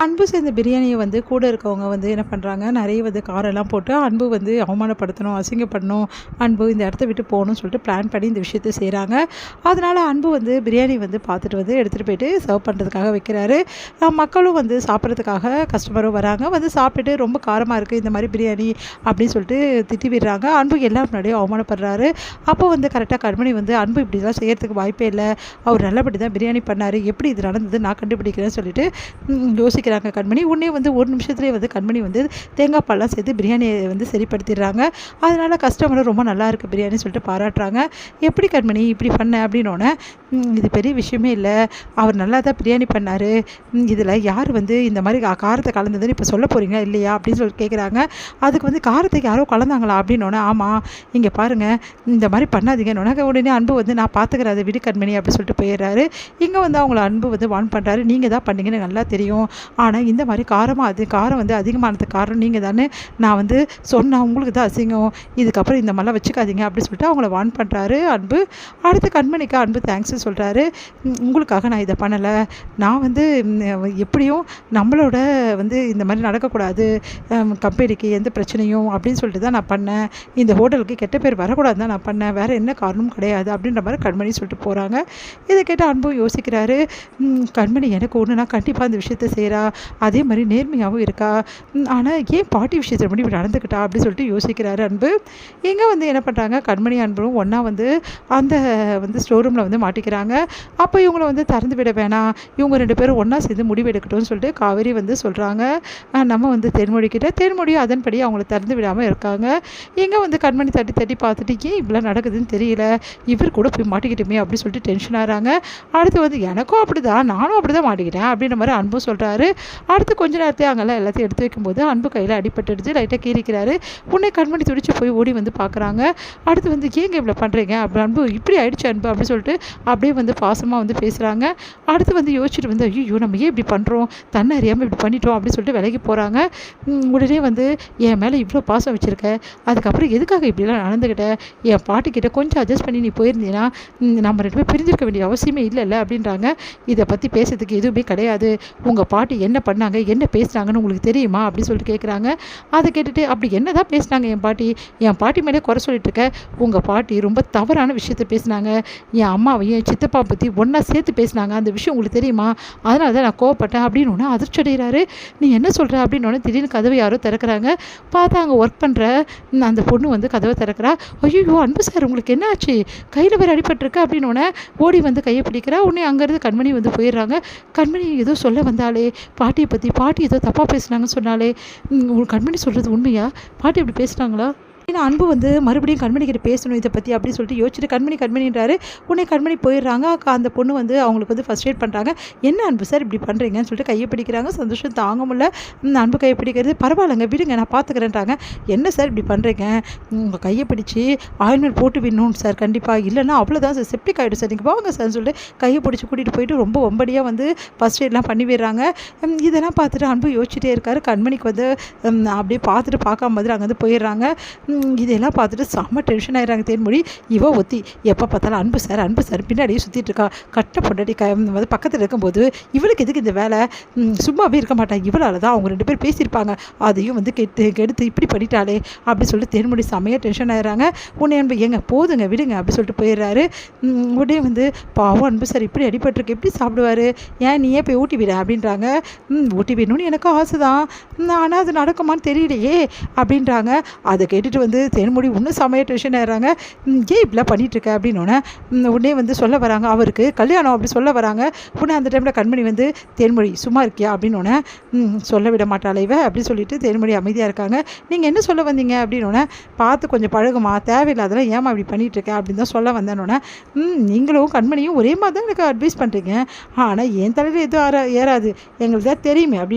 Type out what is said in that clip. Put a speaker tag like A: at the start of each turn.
A: அன்பு சேர்ந்த பிரியாணிய கூட இருக்கவங்க என்ன பண்றாங்க, நெறைய காரெல்லாம் போட்டு அன்பு அவமானப்படுத்தணும், அசிங்கப்படணும், அன்பு இந்த இடத்த விட்டு போணும்னு சொல்லிட்டு பிளான் பண்ணி இந்த விஷயத்த செய்றாங்க. அதனால அன்பு பிரியாணி பார்த்துட்டு எடுத்துட்டு போயிட்டு சர்வ் பண்ணுறதுக்காக வைக்கிறாரு. மக்களும் சாப்பிட்றதுக்காக கஸ்டமரும் வராங்க. சாப்பிட்டுட்டு ரொம்ப காரமா இருக்கு இந்த மாரி பிரியாணி அப்படின்னு சொல்லிட்டு திட்டி விடுறாங்க. அன்பு எல்லார் முன்னாடியும் அவமானப்படுறாரு. அப்போ கரெக்ட்டா கண்மணி அன்பு இப்படிலாம் செய்யறதுக்கு வாய்ப்பே இல்ல. அவர் நல்லபடி தான் பிரியாணி பண்ணாரு. எப்படி இது நடந்தது நான் கண்டுபிடிக்கிறேன்னு சொல்லிட்டு யோசிக்கிறாங்க கண்மணி. உடனே ஒரு நிமிஷத்துலேயே கண்மணி தேங்காய் பால்லாம் சேர்த்து பிரியாணியை சரிப்படுத்திடுறாங்க. அதனால கஸ்டமரும் ரொம்ப நல்லா இருக்கு பிரியாணி சொல்லிட்டு பாராட்டுறாங்க. எப்படி கண்மணி இப்படி பண்ண அப்படின்னோடனே, இது பெரிய விஷயமே இல்லை, அவர் நல்லா தான் பிரியாணி பண்ணார், இதில் யார் இந்த மாதிரி காரத்தை கலந்ததுன்னு இப்போ சொல்ல போகிறீங்களா இல்லையா அப்படின்னு சொல்லிட்டு கேட்குறாங்க. அதுக்கு காரத்தை யாரோ கலந்தாங்களா அப்படின்னோடனே, ஆமாம் இங்கே பாருங்கள் இந்த மாதிரி பண்ணாதீங்கன்னு உடனே அன்பு நான் பார்த்துக்கிறேன் அதை விடு கண்மணி அப்படின்னு சொல்லிட்டு போயிடுறாரு. இங்கே அவங்கள அன்பு வான் பண்ணுறாரு. நீங்கள் தான் பண்ணீங்கன்னு நல்லா தெரியும், ஆனால் இந்த மாதிரி காரம் அதிகமானதுக்கு காரணம் நீங்கள் தானே, நான் சொன்னேன் உங்களுக்கு தான் அசிங்கம், இதுக்கப்புறம் இந்த மாதிரிலாம் வச்சுக்காதீங்க அப்படின்னு சொல்லிட்டு அவங்கள வான் பண்ணுறாரு அன்பு. அடுத்து கண்மணிக்கு அன்பு தேங்க்ஸு சொல்கிறாரு. உங்களுக்காக நான் இதை பண்ணலை, நான் எப்படியும் நம்மளோட இந்த மாதிரி நடக்கக்கூடாது, கம்பெனிக்கு எந்த பிரச்சனையும் அப்படின்னு சொல்லிட்டு தான் நான் பண்ணேன், இந்த ஹோட்டலுக்கு கெட்ட பேர் வரக்கூடாது தான் நான் பண்ணேன், வேறு என்ன காரணமும் கிடையாது அப்படின்ற மாதிரி கண்மணி சொல்லிட்டு போகிறாங்க. இதை கேட்டு அன்பு யோசிக்கிறாரு. கண்மணி எனக்கு ஒன்றுனா கண்டிப்பாக அந்த விஷயத்த செய்கிறா, அதே மாதிரி நேர்மையாகவும் இருக்கா, ஆனால் ஏன் பாட்டி விஷயத்தை இப்படி நடந்துக்கிட்டா அப்படின்னு சொல்லிட்டு யோசிக்கிறாரு அன்பு. இங்கே என்ன பண்ணுறாங்க, கண்மணி அன்பும் ஒன்றா அந்த ஸ்டோர் ரூமில் மாட்டிக்கிறாங்க. அப்போ இவங்களை திறந்து விட வேணாம், இவங்க 2 பேரும் ஒன்றா சேர்ந்து முடிவு எடுக்கட்டும்னு சொல்லிட்டு காவேரி சொல்கிறாங்க. நம்ம தேன்மொழிக்கிட்ட, தேன்மொழியும் அதன்படி அவங்கள திறந்து விடாமல் இருக்காங்க. இங்கே கண்மணி தட்டி தட்டி பார்த்துட்டு ஏன் இப்படிலாம் நடக்குதுன்னு தெரியல, இவர் கூட போய் மாட்டிக்கிட்டுமே அப்படின்னு சொல்லிட்டு டென்ஷன் ஆகிறாங்க. அடுத்து எனக்கும் அப்படி தான், நானும் அப்படி தான் மாட்டிக்கிட்டேன் அப்படின்ற மாதிரி அன்பும் சொல்கிறாரு. அடுத்து கொஞ்ச நேரத்தையும் அங்கெல்லாம் எல்லாத்தையும் எடுத்து வைக்கும்போது அன்பு கையில் அடிபட்டுடுச்சு, லைட்டாக கீறிக்கிறாரு. உடனே கண்மணி துடிச்சு போய் ஓடி பார்க்குறாங்க. அடுத்து ஏங்க இவ்வளோ பண்ணுறீங்க அப்படி அன்பு, இப்படி ஆயிடுச்சு அன்பு அப்படின்னு சொல்லிட்டு அப்படியே பாசமாக பேசுகிறாங்க. அடுத்து யோசிச்சுட்டு ஐயோ நம்ம ஏன் இப்படி பண்ணுறோம், தன்னை அறியாமல் இப்படி பண்ணிட்டோம் அப்படின்னு சொல்லிட்டு விலகி போகிறாங்க. உடனே என் மேலே இவ்வளோ பாசம் வச்சுருக்க, அதுக்கப்புறம் எதுக்காக இப்படிலாம் நடந்துக்கிட்ட, என் பாட்டுக்கிட்ட கொஞ்சம் அட்ஜஸ்ட் பண்ணி நீ போயிருந்தீங்கன்னா நம்ம 2 பேரும் பிரிஞ்சிருக்க வேண்டிய அவசியமே இல்லைல்ல அப்படின்றாங்க. இதை பற்றி பேசுறதுக்கு எதுவுமே கிடையாது, உங்கள் பாட்டி என்ன பண்ணாங்க என்ன பேசுனாங்கன்னு உங்களுக்கு தெரியுமா அப்படின்னு சொல்லிட்டு கேட்குறாங்க. அதை கேட்டுட்டு அப்படி என்ன தான் பேசினாங்க என் பாட்டி மேலே குறை சொல்லிட்டு இருக்க, உங்கள் பாட்டி ரொம்ப தவறான விஷயத்த பேசினாங்க, என் அம்மாவையும் என் சித்தப்பா பற்றி ஒன்றா சேர்த்து பேசினாங்க, அந்த விஷயம் உங்களுக்கு தெரியுமா, அதனால தான் நான் கோவப்பட்டேன் அப்படின்னு ஒன்று அதிர்ச்சி அடைகிறாரு. நீ என்ன சொல்கிற அப்படின்னு திடீர்னு கதவை யாரோ திறக்கிறாங்க. பார்த்தா அங்கே ஒர்க் பண்ணுற அந்த பொண்ணு கதவை திறக்கிறா. ஐயோ அன்பு சார் உங்களுக்கு என்ன ஆச்சு, கையில் வேறு அடிபட்டிருக்கு அப்படின்னு ஓடி கையை பிடிக்கிறா. உடனே அங்கேருந்து கண்மணி போயிடுறாங்க. கண்மணி ஏதோ சொல்ல வந்தாலே பாட்டியை பற்றி, பாட்டி ஏதோ தப்பாக பேசுனாங்கன்னு சொன்னாலே, கண்மணி சொல்கிறது உண்மையா, பாட்டி அப்படி பேசுனாங்களா, ஏன்னா அன்பு மறுபடியும் கண்மணிக்கிட்ட பேசணும் இதை பற்றி அப்படின்னு சொல்லிட்டு யோசிச்சுட்டு கண்மணின்றாரு. உடனே கண்மணி போயிடுறாங்க. அந்த பொண்ணு அவங்களுக்கு ஃபர்ஸ்ட் எய்ட் பண்ணுறாங்க. என்ன அன்பு சார் இப்படி பண்ணுறீங்கன்னு சொல்லிட்டு கையை பிடிக்கிறாங்க. சந்தோஷம் தாங்க முடியல. அன்பு கையை பிடிக்கிறது, பரவாயில்லைங்க விடுங்க நான் பார்த்துக்கிறேன்றாங்க. என்ன சார் இப்படி பண்ணுறீங்க, உங்கள் கையை பிடிச்சி ஆயில்மெண்ட் போட்டு விடணும் சார் கண்டிப்பாக, இல்லைன்னா அவ்வளோதான் சார் செப்டிக் ஆகிடும் சார், நீங்கள் வாங்க சார்னு சொல்லிட்டு கையை பிடிச்சி கூட்டிகிட்டு போயிட்டு ரொம்ப ஒம்படியாக ஃபர்ஸ்ட் எய்ட்லாம் பண்ணி விடுறாங்க. இதெல்லாம் பார்த்துட்டு அன்பு யோசிச்சுட்டே இருக்காரு. கண்மணிக்கு அப்படியே பார்த்துட்டு பார்க்காம அங்கேருந்து போயிடுறாங்க. இதெல்லாம் பார்த்துட்டு செம்ம டென்ஷன் ஆகிடுறாங்க தேன்மொழி. இவ ஒத்தி எப்போ பார்த்தாலும் அன்பு சார் பின்னாடியே சுற்றிட்டு இருக்கா, கட்ட பொண்டாட்டி பக்கத்தில் இருக்கும்போது இவளுக்கு எதுக்கு இந்த வேலை, சும்மாவே இருக்க மாட்டாங்க, இவளால் தான் அவங்க 2 பேர் பேசியிருப்பாங்க, அதையும் கெடுத்து இப்படி பண்ணிட்டாலே அப்படின்னு சொல்லிட்டு தேன்மொழி செம்மையாக டென்ஷன் ஆகிடுறாங்க. உடனே அன்பு ஏங்க போதுங்க விடுங்க அப்படி சொல்லிட்டு போயிடுறாரு. உடனே பாவம் அன்பு சார் இப்படி அடிபட்டிருக்கு எப்படி சாப்பிடுவார், ஏன் நீயே போய் ஊட்டி விட அப்படின்றாங்க. ஊட்டி விடணும்னு எனக்கும் ஆசை தான், ஆனால் அது நடக்குமான்னு தெரியலையே அப்படின்றாங்க. அதை கேட்டுட்டு தேன்மொழி இன்னும் செமையாக டென்ஷன் ஆகிறாங்க. ஏன் இப்படிலாம் பண்ணிகிட்ருக்க அப்படின்னோடனே உடனே சொல்ல வராங்க, அவருக்கு கல்யாணம் அப்படி சொல்ல வராங்க. உடனே அந்த டைமில் கண்மணி தேன்மொழி சும்மா இருக்கியா அப்படின்னோடனே, சொல்ல விட மாட்டாளே இவ அப்படின்னு சொல்லிட்டு தேன்மொழி அமைதியாக இருக்காங்க. நீங்கள் என்ன சொல்ல வந்தீங்க அப்படின்னோடனே, பார்த்து கொஞ்சம் பழகுமா, தேவையில்லாதெல்லாம் ஏமா இப்படி பண்ணிகிட்ருக்கேன் அப்படின்னு தான் சொல்ல வந்தேன்னொன்னே, நீங்களும் கண்மணியும் ஒரே மாதிரி தான் எனக்கு அட்வைஸ் பண்ணுறீங்க, ஆனால் என் தலையில் எதுவும் ஏறாது எங்களுக்கு தான் தெரியுமே அப்படின்னு